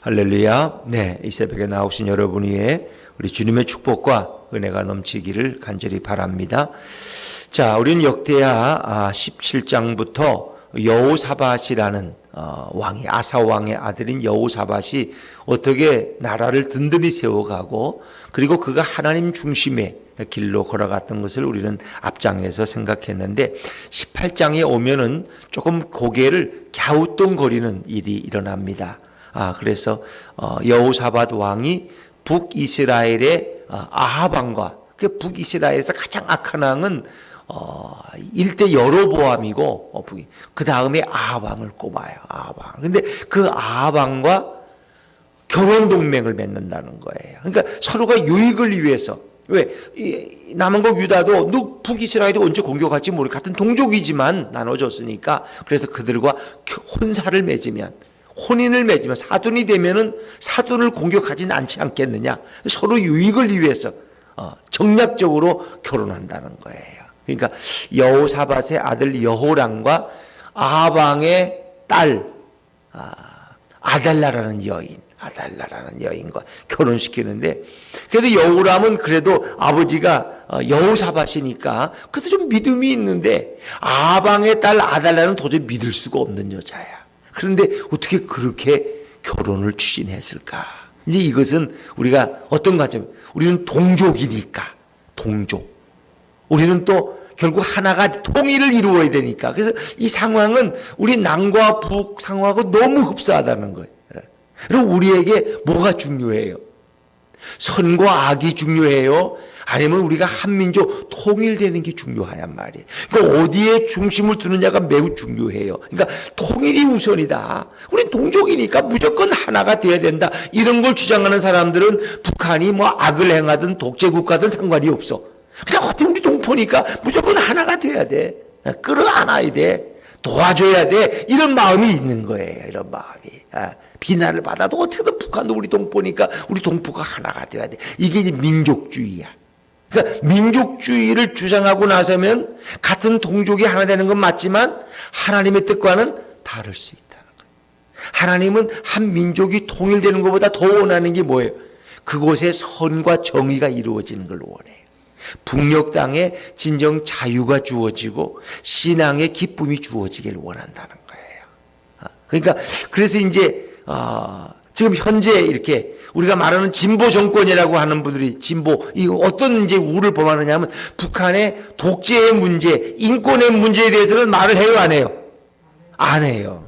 할렐루야. 네, 이 새벽에 나오신 여러분 위에 우리 주님의 축복과 은혜가 넘치기를 간절히 바랍니다. 자, 우리는 역대하 17장부터 여호사밧이라는 왕이, 아사 왕의 아들인 여호사밧이 어떻게 나라를 든든히 세워가고, 그리고 그가 하나님 중심의 길로 걸어갔던 것을 우리는 앞장에서 생각했는데, 18장에 오면은 조금 고개를 갸우뚱거리는 일이 일어납니다. 그래서 여호사밧 왕이 북이스라엘의 아합 왕과, 그 북이스라엘에서 가장 악한 왕은 일대 여로보암이고, 그 다음에 아합 왕을 꼽아요. 아합 왕. 근데 그 아합 왕과 결혼 동맹을 맺는다는 거예요. 그러니까 서로가 유익을 위해서. 왜? 남한국 유다도 너 북이스라엘이 언제 공격할지 모르고 같은 동족이지만 나눠졌으니까, 그래서 그들과 혼사를 맺으면, 혼인을 맺으면, 사돈이 되면은 사돈을 공격하지는 않지 않겠느냐. 서로 유익을 위해서 정략적으로 결혼한다는 거예요. 그러니까 여호사밧의 아들 여호람과 아합 왕의 딸 아달라라는 여인과 결혼시키는데, 그래도 여호람은 그래도 아버지가 여호사밧이니까 그래도 좀 믿음이 있는데, 아합 왕의 딸 아달라는 도저히 믿을 수가 없는 여자야. 그런데 어떻게 그렇게 결혼을 추진했을까? 이제 이것은 우리가 어떤 관점, 우리는 동족이니까, 우리는 또 결국 하나가 통일을 이루어야 되니까. 그래서 이 상황은 우리 남과 북 상황하고 너무 흡사하다는 거예요. 그럼 우리에게 뭐가 중요해요? 선과 악이 중요해요? 아니면 우리가 한민족 통일되는 게 중요하단 말이에요. 그러니까 어디에 중심을 두느냐가 매우 중요해요. 그러니까 통일이 우선이다. 우린 동족이니까 무조건 하나가 돼야 된다. 이런 걸 주장하는 사람들은 북한이 뭐 악을 행하든 독재국가든 상관이 없어. 그냥 어떤 우리 동포니까 무조건 하나가 돼야 돼. 끌어안아야 돼. 도와줘야 돼. 이런 마음이 있는 거예요. 이런 마음이. 비난을 받아도 어떻게든 북한도 우리 동포니까 우리 동포가 하나가 돼야 돼. 이게 이제 민족주의야. 그러니까 민족주의를 주장하고 나서면 같은 동족이 하나 되는 건 맞지만 하나님의 뜻과는 다를 수 있다는 거예요. 하나님은 한 민족이 통일되는 것보다 더 원하는 게 뭐예요? 그곳에 선과 정의가 이루어지는 걸 원해요. 북녘 땅에 진정 자유가 주어지고 신앙의 기쁨이 주어지길 원한다는 거예요. 그러니까 그래서 이제 지금 현재 이렇게 우리가 말하는 진보 정권이라고 하는 분들이, 진보, 이거 어떤 이제 우를 범하느냐 하면 북한의 독재의 문제, 인권의 문제에 대해서는 말을 해요, 안 해요? 안 해요.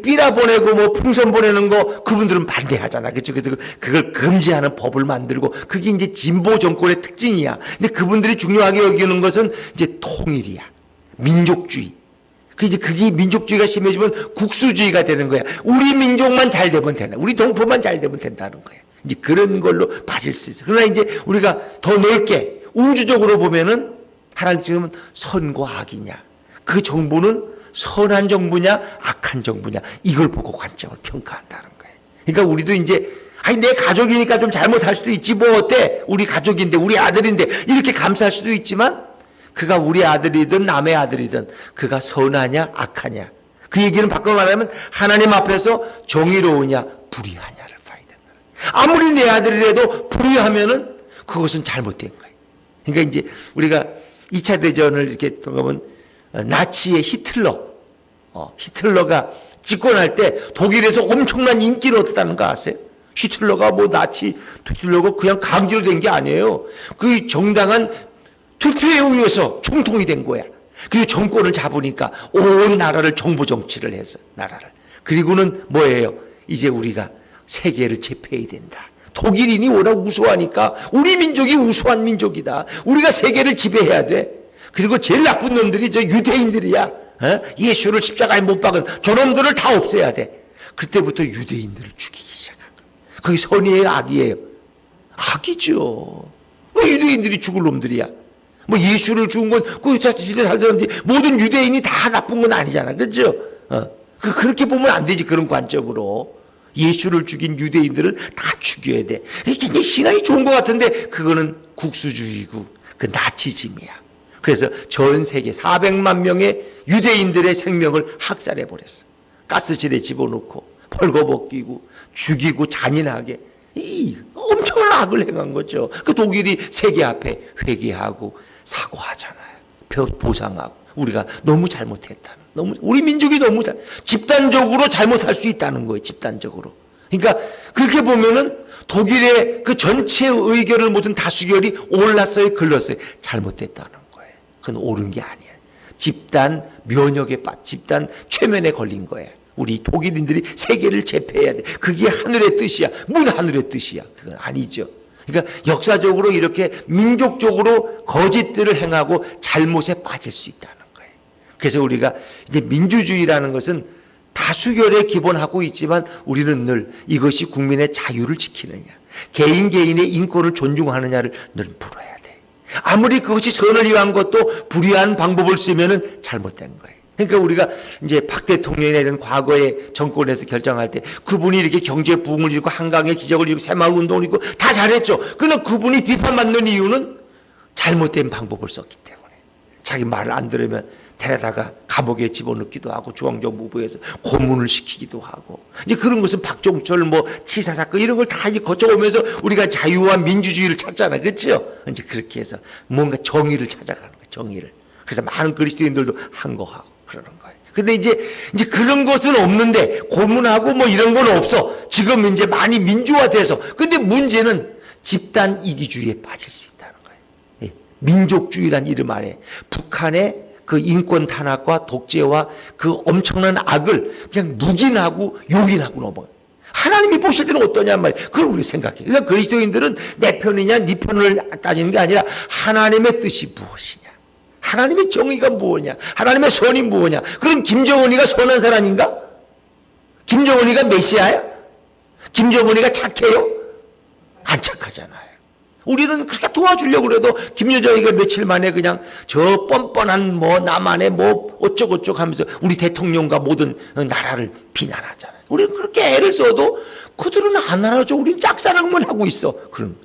삐라 보내고 뭐 풍선 보내는 거 그분들은 반대하잖아. 그렇죠? 그래서 그걸 금지하는 법을 만들고, 그게 이제 진보 정권의 특징이야. 근데 그분들이 중요하게 여기는 것은 이제 통일이야. 민족주의. 이제 그게 민족주의가 심해지면 국수주의가 되는 거야. 우리 민족만 잘 되면 된다. 우리 동포만 잘 되면 된다는 거야. 이제 그런 걸로 빠질 수 있어. 그러나 이제 우리가 더 넓게 우주적으로 보면은 하나님 지금은 선과 악이냐, 그 정부는 선한 정부냐 악한 정부냐, 이걸 보고 관점을 평가한다는 거예요. 그러니까 우리도 이제 내 가족이니까 좀 잘못할 수도 있지, 뭐 어때, 우리 가족인데 우리 아들인데, 이렇게 감사할 수도 있지만, 그가 우리 아들이든 남의 아들이든 그가 선하냐 악하냐, 그 얘기는 바꿔 말하면 하나님 앞에서 정의로우냐 불의하냐를 봐야 된다. 아무리 내 아들이라도 불의하면은 그것은 잘못된 거예요. 그러니까 이제 우리가 2차 대전을 이렇게 보면 나치의 히틀러가 집권할 때 독일에서 엄청난 인기를 얻었다는 거 아세요? 히틀러가 뭐 나치 히틀러가 그냥 강제로 된 게 아니에요. 그 정당한 투표에 의해서 총통이 된 거야. 그리고 정권을 잡으니까 온 나라를 정보 정치를 해서 나라를. 그리고는 뭐예요? 이제 우리가 세계를 제패해야 된다. 독일인이 워낙 우수하니까 우리 민족이 우수한 민족이다. 우리가 세계를 지배해야 돼. 그리고 제일 나쁜 놈들이 저 유대인들이야. 예수를 십자가에 못 박은 저놈들을 다 없애야 돼. 그때부터 유대인들을 죽이기 시작한 거야. 그게 선이에요, 악이에요? 악이죠. 왜 유대인들이 죽을 놈들이야? 뭐 예수를 죽은 건 그 시대 살 사람들이 모든 유대인이 다 나쁜 건 아니잖아, 그렇죠? 그렇게 보면 안 되지. 그런 관점으로 예수를 죽인 유대인들은 다 죽여야 돼. 굉장히 신앙이 좋은 것 같은데 그거는 국수주의고 그 나치즘이야. 그래서 전 세계 400만 명의 유대인들의 생명을 학살해 버렸어. 가스실에 집어넣고 벌거벗기고 죽이고 잔인하게 이 엄청난 악을 행한 거죠. 그 독일이 세계 앞에 회개하고 사과하잖아요. 보상하고 우리가 너무 잘못했다는, 너무 우리 민족이 너무 집단적으로 잘못할 수 있다는 거예요. 집단적으로. 그러니까 그렇게 보면은 독일의 그 전체 의결을 모든 다수결이 올랐어요, 글렀어요. 잘못됐다는 거예요. 그건 옳은 게 아니에요. 집단 면역에 집단 최면에 걸린 거예요. 우리 독일인들이 세계를 제패해야 돼. 그게 하늘의 뜻이야. 문 하늘의 뜻이야. 그건 아니죠. 그러니까 역사적으로 이렇게 민족적으로 거짓들을 행하고 잘못에 빠질 수 있다는 거예요. 그래서 우리가 이제 민주주의라는 것은 다수결에 기본하고 있지만 우리는 늘 이것이 국민의 자유를 지키느냐, 개인의 인권을 존중하느냐를 늘 물어야 돼. 아무리 그것이 선을 위한 것도 불의한 방법을 쓰면은 잘못된 거예요. 그러니까 우리가 이제 박 대통령이나 이런 과거의 정권에서 결정할 때 그분이 이렇게 경제 부흥을 이루고 한강의 기적을 이루고 새마을 운동을 이루고 다 잘했죠. 그러나 그분이 비판받는 이유는 잘못된 방법을 썼기 때문에. 자기 말을 안 들으면 데려다가 감옥에 집어넣기도 하고 중앙정부부에서 고문을 시키기도 하고, 이제 그런 것은 박종철 뭐 치사 사건 이런 걸 다 거쳐오면서 우리가 자유와 민주주의를 찾잖아요. 그렇죠? 이제 그렇게 해서 뭔가 정의를 찾아가는 거예요. 정의를. 그래서 많은 그리스도인들도 항거하고 그러는 거예요. 근데 이제 그런 것은 없는데, 고문하고 뭐 이런 건 없어. 지금 이제 많이 민주화돼서. 근데 문제는 집단 이기주의에 빠질 수 있다는 거예요. 예. 민족주의란 이름 아래 북한의 그 인권 탄압과 독재와 그 엄청난 악을 그냥 묵인하고 용인하고 넘어가요. 하나님이 보실 때는 어떠냔 말이에요. 그걸 우리 생각해요. 그러니까 그리스도인들은 내 편이냐 네 편을 따지는 게 아니라 하나님의 뜻이 무엇이냐, 하나님의 정의가 무엇이냐, 하나님의 선이 무엇이냐. 그럼 김정은이가 선한 사람인가? 김정은이가 메시아야? 김정은이가 착해요? 안 착하잖아요. 우리는 그렇게 도와주려고 그래도 김여정이가 며칠 만에 그냥 저 뻔뻔한 뭐 나만의 뭐 어쩌고저쩌고 하면서 우리 대통령과 모든 나라를 비난하잖아요. 우리는 그렇게 애를 써도 그들은 안 알아줘. 우리는 짝사랑만 하고 있어. 그럼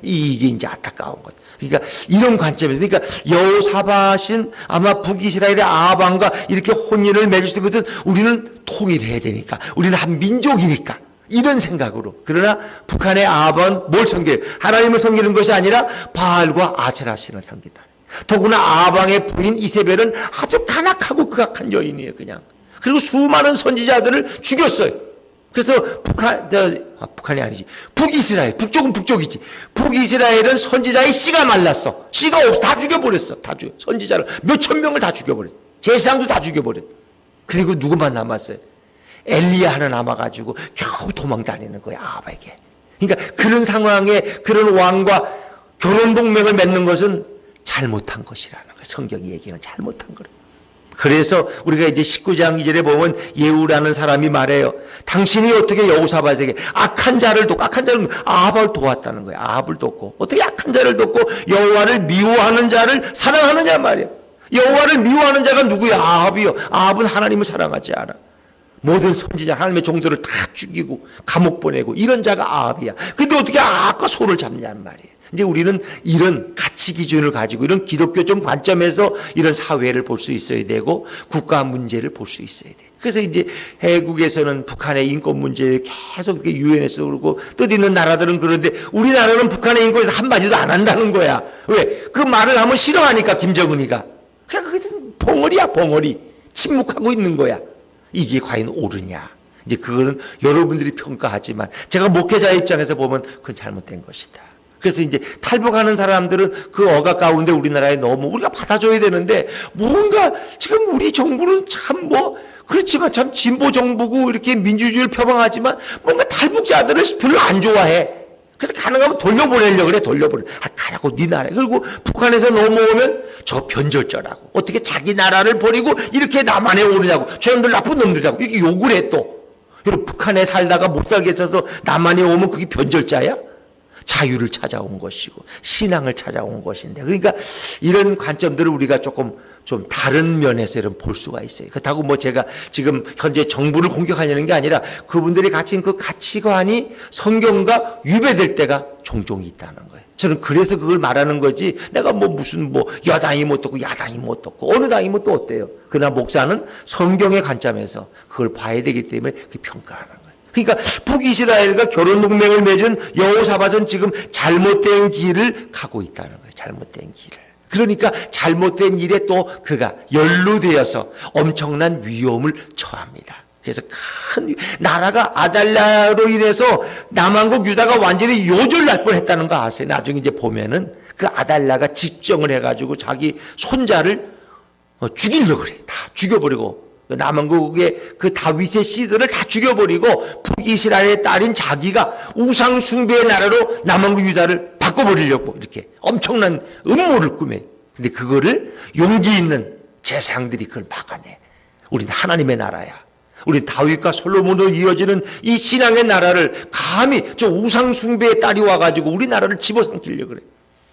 이게 이제 안타까운 거예요. 그러니까 이런 관점에서, 그러니까 여호사밧은 아마 북이스라엘의 아합 왕과 이렇게 혼인을 맺을 수 있거든. 우리는 통일해야 되니까, 우리는 한 민족이니까, 이런 생각으로. 그러나 북한의 아합은 뭘 섬겨요? 하나님을 섬기는 것이 아니라 바알과 아세라 신을 섬긴다. 더구나 아합 왕의 부인 이세벨은 아주 간악하고 극악한 여인이에요. 그냥. 그리고 수많은 선지자들을 죽였어요. 그래서 북한이 아니지, 북이스라엘, 북쪽은 북쪽이지. 북이스라엘은 선지자의 씨가 말랐어. 씨가 없어. 다 죽여버렸어. 다 죽여. 선지자를 몇천 명을 다 죽여버렸어. 제사장도 다 죽여버렸어. 그리고 누구만 남았어요? 엘리야 하나 남아가지고 겨우 도망 다니는 거야, 아합에게. 그러니까 그런 상황에 그런 왕과 결혼 동맹을 맺는 것은 잘못한 것이라는 거예요. 성경이 얘기는 잘못한 거예요. 그래서 우리가 이제 19장 2절에 보면 예후라는 사람이 말해요. 당신이 어떻게 여호사밧에게 악한 자를 돕고, 악한 자를 아합을 도왔다는 거예요. 아합을 돕고 어떻게 악한 자를 돕고 여호와를 미워하는 자를 사랑하느냐 말이에요. 여호와를 미워하는 자가 누구야? 아합이요. 아합은 하나님을 사랑하지 않아. 모든 선지자 하나님의 종들을 다 죽이고 감옥 보내고 이런 자가 아합이야. 근데 어떻게 아합과 손을 잡느냐는 말이에요. 이제 우리는 이런 가치 기준을 가지고 이런 기독교적 관점에서 이런 사회를 볼 수 있어야 되고 국가 문제를 볼 수 있어야 돼. 그래서 이제 해국에서는 북한의 인권 문제를 계속 이렇게 유엔에서 그러고 뜻있는 나라들은 그런데 우리나라는 북한의 인권에서 한마디도 안 한다는 거야. 왜? 그 말을 하면 싫어하니까 김정은이가. 그러니까 그것은 벙어리야, 벙어리. 침묵하고 있는 거야. 이게 과연 옳으냐? 이제 그거는 여러분들이 평가하지만 제가 목회자 입장에서 보면 그건 잘못된 것이다. 그래서 이제 탈북하는 사람들은 그 억압 가운데 우리나라에 너무 우리가 받아줘야 되는데, 뭔가 지금 우리 정부는 참 뭐 그렇지만 참 진보 정부고 이렇게 민주주의를 표방하지만 뭔가 탈북자들을 별로 안 좋아해. 그래서 가능하면 돌려보내려고 그래. 돌려보내. 가라고 네 나라에. 그리고 북한에서 넘어오면 저 변절자라고, 어떻게 자기 나라를 버리고 이렇게 남한에 오느냐고, 저 놈들 나쁜 놈들이라고 이렇게 욕을 해 또. 그리고 북한에 살다가 못 살게 해서 남한에 오면 그게 변절자야? 자유를 찾아온 것이고 신앙을 찾아온 것인데, 그러니까 이런 관점들을 우리가 조금 좀 다른 면에서 이런 볼 수가 있어요. 그렇다고 뭐 제가 지금 현재 정부를 공격하려는 게 아니라 그분들이 가진 그 가치관이 성경과 위배될 때가 종종 있다는 거예요. 저는 그래서 그걸 말하는 거지, 내가 뭐 무슨 뭐 여당이 못 듣고 야당이 못 듣고 어느 당이 뭐 또 어때요. 그러나 목사는 성경의 관점에서 그걸 봐야 되기 때문에 그 평가하는 거예요. 그러니까 북이스라엘과 결혼 동맹을 맺은 여호사밧은 지금 잘못된 길을 가고 있다는 거예요. 잘못된 길을. 그러니까 잘못된 일에 또 그가 연루되어서 엄청난 위험을 처합니다. 그래서 큰 나라가 아달랴로 인해서 남한국 유다가 완전히 요절날 뻔했다는 거 아세요? 나중에 이제 보면은 그 아달랴가 집정을 해가지고 자기 손자를 죽이려고 그래. 다 죽여버리고 남한국의 그 다윗의 씨들을 다 죽여버리고 북이스라엘의 딸인 자기가 우상 숭배의 나라로 남한국 유다를 바꿔버리려고 이렇게 엄청난 음모를 꾸며. 근데 그거를 용기 있는 제사장들이 그걸 막아내. 우리는 하나님의 나라야. 우리 다윗과 솔로몬으로 이어지는 이 신앙의 나라를 감히 저 우상 숭배의 딸이 와가지고 우리나라를 집어삼키려고 그래.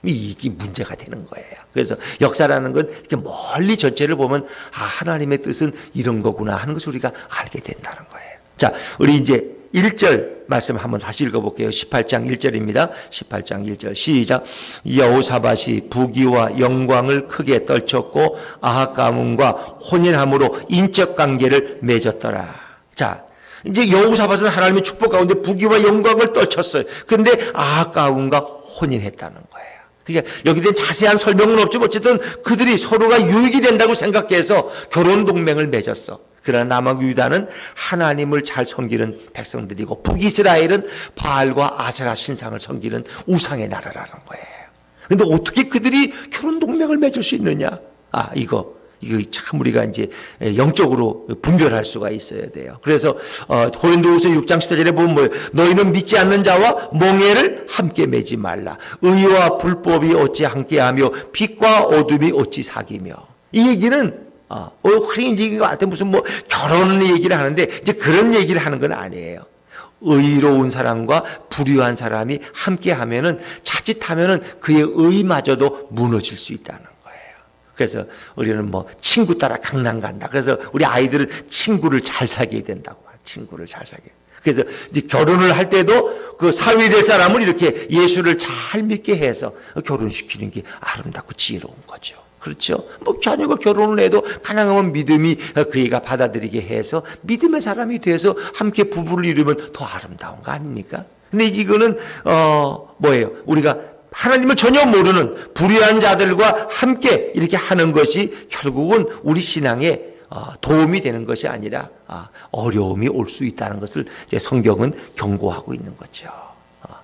이게 문제가 되는 거예요. 그래서 역사라는 건 이렇게 멀리 전체를 보면 하나님의 뜻은 이런 거구나 하는 것을 우리가 알게 된다는 거예요. 자, 우리 이제 1절 말씀 한번 다시 읽어볼게요. 18장 1절입니다. 18장 1절 시작. 여호사밧이 부귀와 영광을 크게 떨쳤고 아합 가문과 혼인함으로 인적 관계를 맺었더라. 자, 이제 여호사밧은 하나님의 축복 가운데 부귀와 영광을 떨쳤어요. 그런데 아합 가문과 혼인했다는 거예요. 그러니까 여기 된 자세한 설명은 없지만 어쨌든 그들이 서로가 유익이 된다고 생각해서 결혼 동맹을 맺었어. 그러나 남한국 유다는 하나님을 잘 섬기는 백성들이고 북이스라엘은 바알과 아세라 신상을 섬기는 우상의 나라라는 거예요. 그런데 어떻게 그들이 결혼 동맹을 맺을 수 있느냐? 이거 참 우리가 이제 영적으로 분별할 수가 있어야 돼요. 그래서 고린도후서 6장 14절에 보면 뭐예요? 너희는 믿지 않는 자와 몽해를 함께 매지 말라. 의와 불법이 어찌 함께하며 빛과 어둠이 어찌 사귀며. 이 얘기는 흔히 이제 같은 무슨 뭐 결혼 얘기를 하는데 이제 그런 얘기를 하는 건 아니에요. 의로운 사람과 불의한 사람이 함께하면은 자칫하면은 그의 의마저도 무너질 수 있다는 거예요. 그래서 우리는 뭐 친구 따라 강남 간다. 그래서 우리 아이들은 친구를 잘 사귀어야 된다고. 친구를 잘 사귀어. 그래서 이제 결혼을 할 때도 그 사위 될 사람을 이렇게 예수를 잘 믿게 해서 결혼시키는 게 아름답고 지혜로운 거죠. 그렇죠? 뭐 자녀가 결혼을 해도 가능하면 믿음이 그 애가 받아들이게 해서 믿음의 사람이 돼서 함께 부부를 이루면 더 아름다운 거 아닙니까? 근데 이거는 뭐예요? 우리가 하나님을 전혀 모르는 불의한 자들과 함께 이렇게 하는 것이 결국은 우리 신앙에 도움이 되는 것이 아니라 어려움이 올 수 있다는 것을 이제 성경은 경고하고 있는 거죠.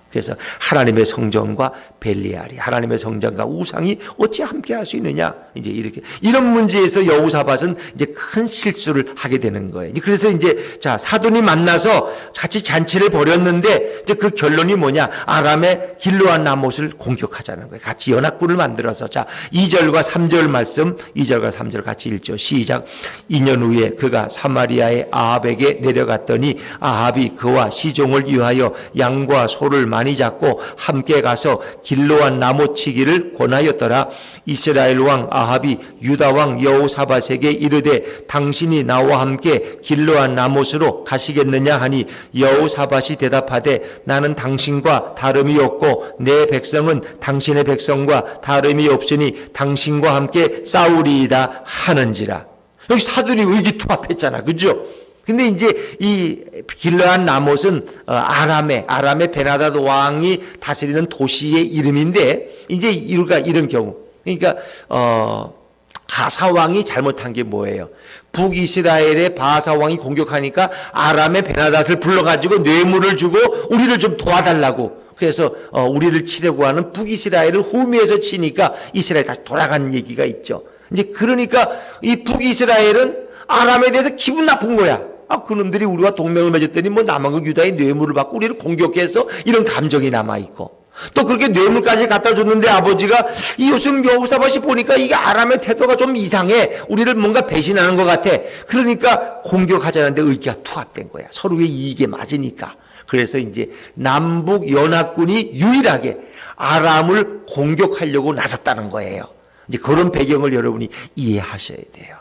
그래서 하나님의 성전과 벨리알이, 하나님의 성전과 우상이 어찌 함께 할 수 있느냐? 이제 이렇게 이런 문제에서 여호사밧은 이제 큰 실수를 하게 되는 거예요. 그래서 이제 자 사돈이 만나서 같이 잔치를 벌였는데 이제 그 결론이 뭐냐? 아람의 길르앗 라못을 공격하자는 거예요. 같이 연합군을 만들어서 자 2절과 3절 말씀, 2절과 3절 같이 읽죠. 시작. 2년 후에 그가 사마리아의 아합에게 내려갔더니 아합이 그와 시종을 위하여 양과 소를 많이 잡고 함께 가서 길르앗 라못 치기를 권하였더라. 이스라엘 왕 아합이 유다 왕 여호사밧에게 이르되 당신이 나와 함께 길르앗 라못으로 가시겠느냐 하니 여호사밧이 대답하되 나는 당신과 다름이 없고 내 백성은 당신의 백성과 다름이 없으니 당신과 함께 싸우리이다 하는지라. 여기 사돈이 의기투합했잖아. 그죠? 근데 이제 이 길르앗 라못은 아람의 베나다드 왕이 다스리는 도시의 이름인데 이제 이런 경우 그러니까 바사 왕이 잘못한 게 뭐예요? 북이스라엘의 바사 왕이 공격하니까 아람의 베나닷을 불러가지고 뇌물을 주고 우리를 좀 도와달라고. 그래서 우리를 치려고 하는 북이스라엘을 후미에서 치니까 이스라엘 다시 돌아간 얘기가 있죠. 이제 그러니까 이 북이스라엘은 아람에 대해서 기분 나쁜 거야. 그놈들이 우리와 동맹을 맺었더니 뭐 남한국 유다의 뇌물을 받고 우리를 공격해서 이런 감정이 남아있고 또 그렇게 뇌물까지 갖다 줬는데 아버지가 이 요즘 여호사밧이 보니까 이게 아람의 태도가 좀 이상해. 우리를 뭔가 배신하는 것 같아. 그러니까 공격하자는데 의기가 투합된 거야. 서로의 이익에 맞으니까. 그래서 이제 남북 연합군이 유일하게 아람을 공격하려고 나섰다는 거예요. 이제 그런 배경을 여러분이 이해하셔야 돼요.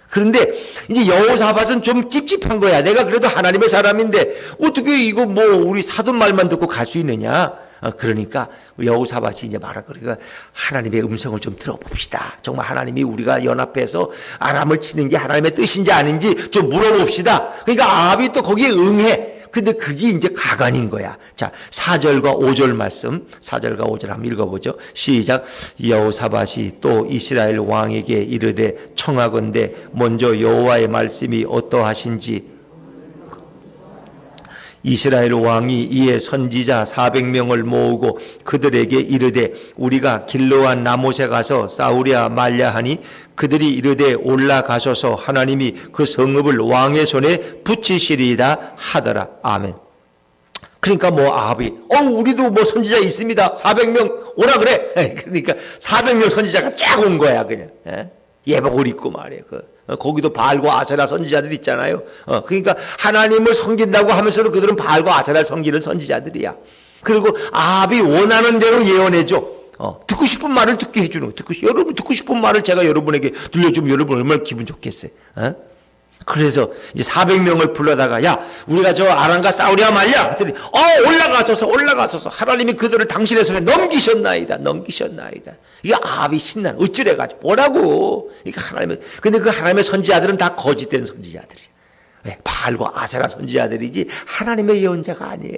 그런데 이제 여호사밧은 좀 찝찝한 거야. 내가 그래도 하나님의 사람인데 어떻게 이거 뭐 우리 사돈 말만 듣고 갈 수 있느냐? 그러니까 여호사밧이 이제 말할 거니까 하나님의 음성을 좀 들어봅시다. 정말 하나님이 우리가 연합해서 아람을 치는 게 하나님의 뜻인지 아닌지 좀 물어봅시다. 그러니까 아합이 또 거기에 응해. 근데 그게 이제 가관인 거야. 자, 4절과 5절 말씀, 4절과 5절 한번 읽어보죠. 시작. 여호사밧이 또 이스라엘 왕에게 이르되 청하건대 먼저 여호와의 말씀이 어떠하신지. 이스라엘 왕이 이에 선지자 400명을 모으고 그들에게 이르되 우리가 길르앗 라못에 가서 싸우랴 말랴 하니 그들이 이르되 올라가셔서 하나님이 그 성읍을 왕의 손에 붙이시리이다 하더라. 아멘. 그러니까 뭐 아합이 우리도 뭐 선지자 있습니다. 400명 오라 그래. 그러니까 400명 선지자가 쫙 온 거야 그냥. 예복을 입고 말이에요. 거기도 바알과 아세라 선지자들 있잖아요. 그러니까 하나님을 섬긴다고 하면서도 그들은 바알과 아세라 섬기는 선지자들이야. 그리고 아합이 원하는 대로 예언해줘. 듣고 싶은 말을 듣게 해주는 거. 여러분 듣고 싶은 말을 제가 여러분에게 들려주면 여러분 얼마나 기분 좋겠어요. 그래서 이제 400명을 불러다가 야 우리가 저 아람과 싸우랴 말랴 그랬더니 올라가소서 하나님이 그들을 당신의 손에 넘기셨나이다. 이게 아합이 신난 어찌래가지고 뭐라고. 근데 그 하나님의 선지자들은 다 거짓된 선지자들이야. 왜? 바알과 아세라 선지자들이지 하나님의 예언자가 아니에요.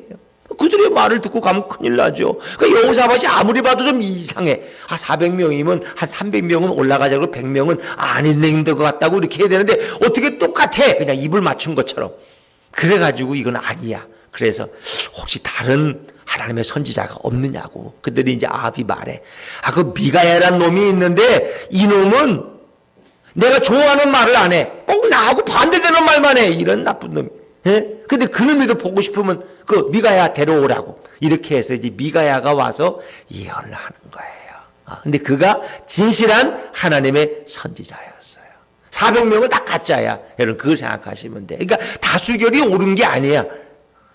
그들의 말을 듣고 가면 큰일 나죠. 그러니까 여호사밧이 아무리 봐도 좀 이상해. 400명이면 한 300명은 올라가자고 100명은 안 있는 것 같다고 이렇게 해야 되는데 어떻게 똑같아. 그냥 입을 맞춘 것처럼. 그래가지고 이건 아니야. 그래서 혹시 다른 하나님의 선지자가 없느냐고. 그들이 이제 아합이 말해. 그 미가야라는 놈이 있는데 이 놈은 내가 좋아하는 말을 안 해. 꼭 나하고 반대되는 말만 해. 이런 나쁜 놈이. 근데 그 놈이도 보고 싶으면 그 미가야 데려오라고. 이렇게 해서 이제 미가야가 와서 예언을 하는 거예요. 근데 그가 진실한 하나님의 선지자였어요. 400명은 다 가짜야. 여러분 그걸 생각하시면 돼. 그러니까 다수결이 옳은 게 아니야.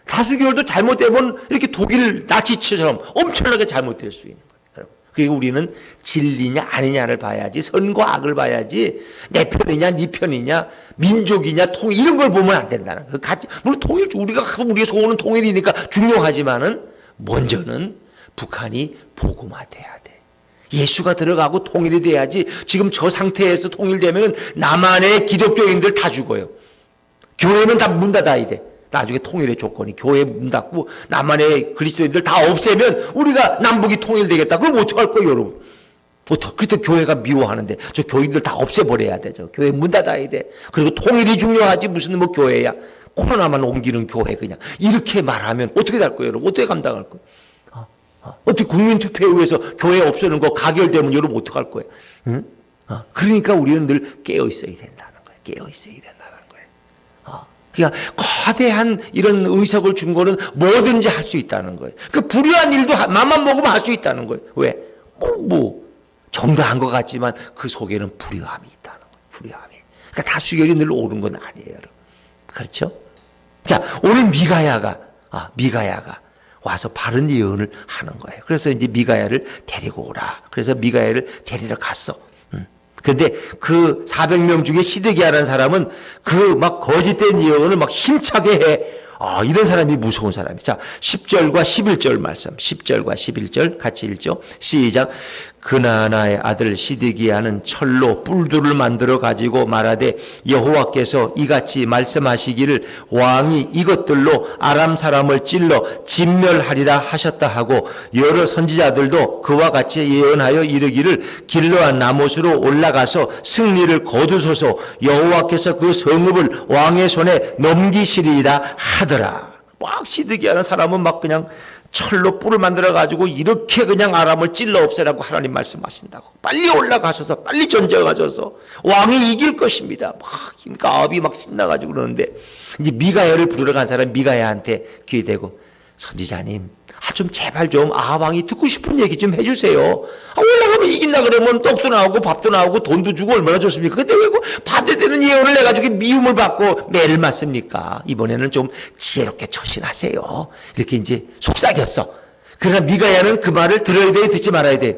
다수결도 잘못되면 이렇게 독일 나치처럼 엄청나게 잘못될 수 있는 거예요. 그리고 우리는 진리냐 아니냐를 봐야지, 선과 악을 봐야지, 내 편이냐 네 편이냐 민족이냐 통일 이런 걸 보면 안 된다는 거예요. 물론 통일, 우리가 소원은 통일이니까 중요하지만은 먼저는 북한이 복음화돼야 돼. 예수가 들어가고 통일이 돼야지. 지금 저 상태에서 통일되면 남한의 기독교인들 다 죽어요. 교회는 다 문 닫아야 돼. 나중에 통일의 조건이 교회 문 닫고 남한의 그리스도인들 다 없애면 우리가 남북이 통일되겠다. 그럼 어떡할 거예요, 여러분? 그때 교회가 미워하는데 저 교인들 다 없애버려야 돼. 저 교회 문 닫아야 돼. 그리고 통일이 중요하지 무슨 뭐 교회야. 코로나만 옮기는 교회 그냥. 이렇게 말하면 어떻게 될 거예요, 여러분? 어떻게 감당할 거예요? 어떻게 국민투표에 의해서 교회 없애는 거 가결되면 여러분 어떡할 거예요? 응? 그러니까 우리는 늘 깨어 있어야 된다는 거예요. 깨어 있어야 된다는 거예요. 그러니까 거대한 이런 의석을 준 거는 뭐든지 할 수 있다는 거예요. 그 불의한 일도 맘만 먹으면 할 수 있다는 거예요. 왜? 정당한 것 같지만 그 속에는 불의함이 있다는 거예요. 불의함이. 그러니까 다수결이 늘 옳은 건 아니에요, 여러분. 그렇죠? 자, 오늘 미가야가 와서 바른 예언을 하는 거예요. 그래서 이제 미가야를 데리고 오라. 그래서 미가야를 데리러 갔어. 근데 그 400명 중에 시드기야라는 사람은 그 막 거짓된 예언을 막 힘차게 해. 이런 사람이 무서운 사람이. 자, 10절과 11절 말씀. 10절과 11절 같이 읽죠. 시작. 그나나의 아들 시드기야는 철로 뿔들을 만들어 가지고 말하되 여호와께서 이같이 말씀하시기를 왕이 이것들로 아람 사람을 찔러 진멸하리라 하셨다 하고 여러 선지자들도 그와 같이 예언하여 이르기를 길르앗 라못으로 올라가서 승리를 거두소서 여호와께서 그 성읍을 왕의 손에 넘기시리이다 하더라. 막 시드기야는 사람은 막 그냥 철로 뿔을 만들어가지고 이렇게 그냥 아람을 찔러 없애라고 하나님 말씀하신다고. 빨리 올라가셔서 빨리 전쟁하셔서 왕이 이길 것입니다. 그러니까 아합이 막 신나가지고 그러는데 이제 미가야를 부르러 간 사람이 미가야한테 귀에 대고 선지자님 좀 제발 좀 아합 왕이 듣고 싶은 얘기 좀 해주세요. 올라가면 이긴다 그러면 떡도 나오고 밥도 나오고 돈도 주고 얼마나 좋습니까? 근데 왜 반대되는 예언을 해가지고 미움을 받고 매를 맞습니까? 이번에는 좀 지혜롭게 처신하세요. 이렇게 이제 속삭였어. 그러나 미가야는 그 말을 들어야 돼, 듣지 말아야 돼?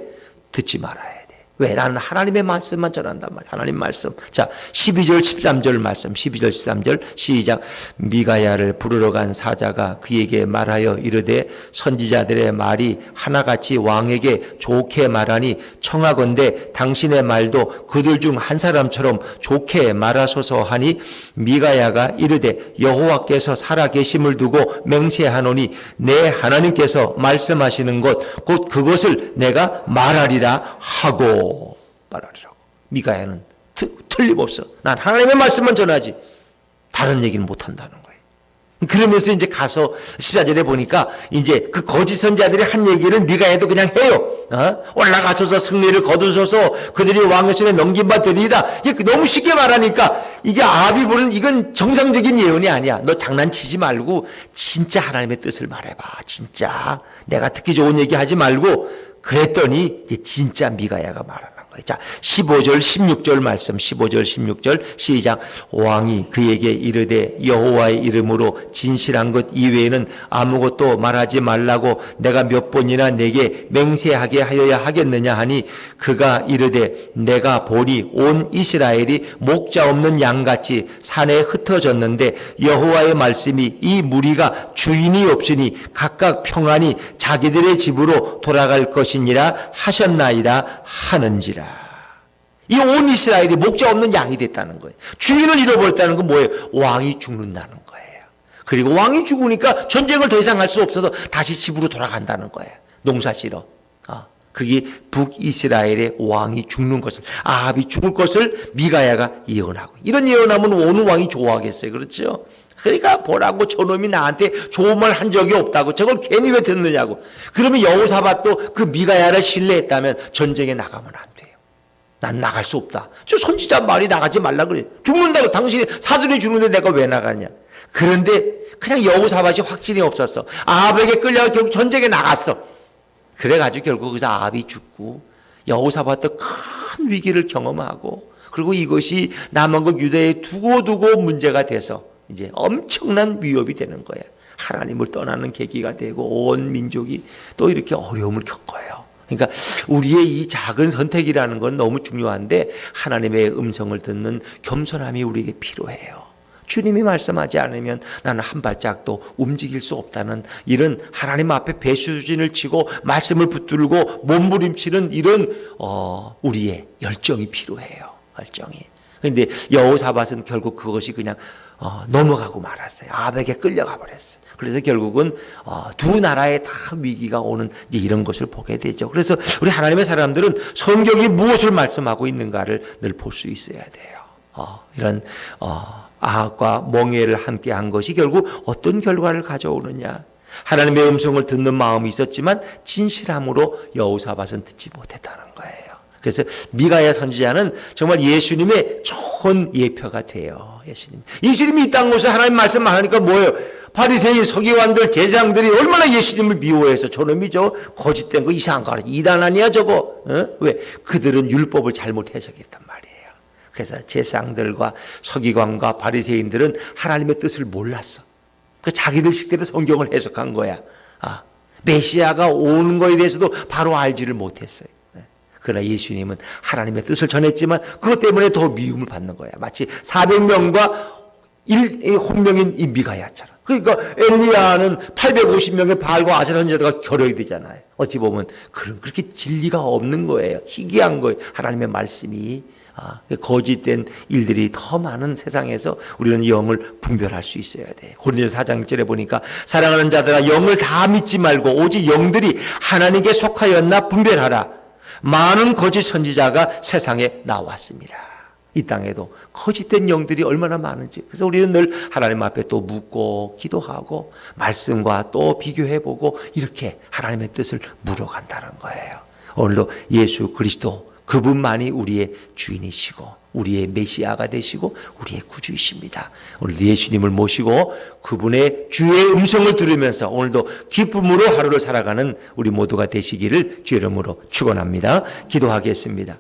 듣지 말아야 돼. 왜? 나는 하나님의 말씀만 전한단 말이야. 하나님 말씀. 자, 12절 13절 말씀. 12절 13절 시작. 미가야를 부르러 간 사자가 그에게 말하여 이르되 선지자들의 말이 하나같이 왕에게 좋게 말하니 청하건대 당신의 말도 그들 중 한 사람처럼 좋게 말하소서 하니 미가야가 이르되 여호와께서 살아계심을 두고 맹세하노니 내 하나님께서 말씀하시는 것 곧 그것을 내가 말하리라 하고 말하리라고. 미가야는 틀림없어. 난 하나님의 말씀만 전하지 다른 얘기는 못한다는 거예요. 그러면서 이제 가서 14절에 보니까 이제 그 거짓 선지자들이 한 얘기를 미가야도 그냥 해요. 올라가셔서 승리를 거두셔서 그들이 왕의 손에 넘긴 바 되리이다. 너무 쉽게 말하니까 이게 아합이 보는 이건 정상적인 예언이 아니야. 너 장난치지 말고 진짜 하나님의 뜻을 말해봐. 진짜 내가 듣기 좋은 얘기 하지 말고. 그랬더니 진짜 미가야가 말하는 거예요. 자, 15절 16절 말씀. 15절 16절 시작. 왕이 그에게 이르되 여호와의 이름으로 진실한 것 이외에는 아무것도 말하지 말라고 내가 몇 번이나 내게 맹세하게 하여야 하겠느냐 하니 그가 이르되 내가 보니 온 이스라엘이 목자 없는 양같이 산에 흩어졌는데 여호와의 말씀이 이 무리가 주인이 없으니 각각 평안히 자기들의 집으로 돌아갈 것이니라 하셨나이다 하는지라. 이 온 이스라엘이 목자 없는 양이 됐다는 거예요. 주인을 잃어버렸다는 건 뭐예요? 왕이 죽는다는 거예요. 그리고 왕이 죽으니까 전쟁을 더 이상 할 수 없어서 다시 집으로 돌아간다는 거예요. 농사 지러. 그게 북이스라엘의 왕이 죽는 것을, 아합이 죽을 것을 미가야가 예언하고. 이런 예언하면 어느 왕이 좋아하겠어요. 그렇죠? 그러니까 보라고 저놈이 나한테 좋은 말 한 적이 없다고 저걸 괜히 왜 듣느냐고. 그러면 여호사밧도 그 미가야를 신뢰했다면 전쟁에 나가면 안 돼요. 난 나갈 수 없다. 저 선지자 말이 나가지 말라 그래. 죽는다고. 당신이 사돈이 죽는데 내가 왜 나가냐. 그런데 그냥 여호사밧이 확신이 없었어. 아합에게 끌려가 결국 전쟁에 나갔어. 그래가지고 결국 거기서 아합이 죽고 여호사밧도 큰 위기를 경험하고, 그리고 이것이 남한국 유대에 두고두고 문제가 돼서 이제 엄청난 위협이 되는 거예요. 하나님을 떠나는 계기가 되고 온 민족이 또 이렇게 어려움을 겪어요. 그러니까 우리의 이 작은 선택이라는 건 너무 중요한데 하나님의 음성을 듣는 겸손함이 우리에게 필요해요. 주님이 말씀하지 않으면 나는 한 발짝도 움직일 수 없다는 이런 하나님 앞에 배수진을 치고 말씀을 붙들고 몸부림치는 이런 우리의 열정이 필요해요. 열정이. 그런데 여호사밧은 결국 그것이 그냥 넘어가고 말았어요. 아합에게 끌려가 버렸어요. 그래서 결국은 두 나라에 다 위기가 오는 이런 것을 보게 되죠. 그래서 우리 하나님의 사람들은 성경이 무엇을 말씀하고 있는가를 늘 볼 수 있어야 돼요. 이런 아합과 멍에를 함께 한 것이 결국 어떤 결과를 가져오느냐. 하나님의 음성을 듣는 마음이 있었지만 진실함으로 여호사밧은 듣지 못했다는 거예요. 그래서 미가야 선지자는 정말 예수님의 좋은 예표가 돼요. 예수님이 이 땅에서 하나님 말씀만 하니까 뭐예요? 바리새인 서기관들 제사장들이 얼마나 예수님을 미워해서 저놈이 저 거짓된 거 이상한 거 이단 아니야 저거. 왜? 그들은 율법을 잘못 해석했단 말이에요. 그래서 제사장들과 서기관과 바리새인들은 하나님의 뜻을 몰랐어. 그 자기들 식대로 성경을 해석한 거야. 메시아가 오는 거에 대해서도 바로 알지를 못했어요. 그러나 예수님은 하나님의 뜻을 전했지만 그것 때문에 더 미움을 받는 거야. 마치 400명과 혼명인 이 미가야처럼. 그러니까 엘리야는 850명의 바알과 아세라 선지자가 결여이 되잖아요. 어찌 보면 그렇게 진리가 없는 거예요. 희귀한 거예요. 하나님의 말씀이. 거짓된 일들이 더 많은 세상에서 우리는 영을 분별할 수 있어야 돼. 고린도서 4장 1절에 보니까 사랑하는 자들아 영을 다 믿지 말고 오직 영들이 하나님께 속하였나 분별하라. 많은 거짓 선지자가 세상에 나왔습니다. 이 땅에도 거짓된 영들이 얼마나 많은지. 그래서 우리는 늘 하나님 앞에 또 묻고 기도하고 말씀과 또 비교해보고 이렇게 하나님의 뜻을 물어간다는 거예요. 오늘도 예수 그리스도 그분만이 우리의 주인이시고 우리의 메시아가 되시고 우리의 구주이십니다. 오늘도 예수님을 모시고 그분의 주의 음성을 들으면서 오늘도 기쁨으로 하루를 살아가는 우리 모두가 되시기를 주의 이름으로 축원합니다. 기도하겠습니다.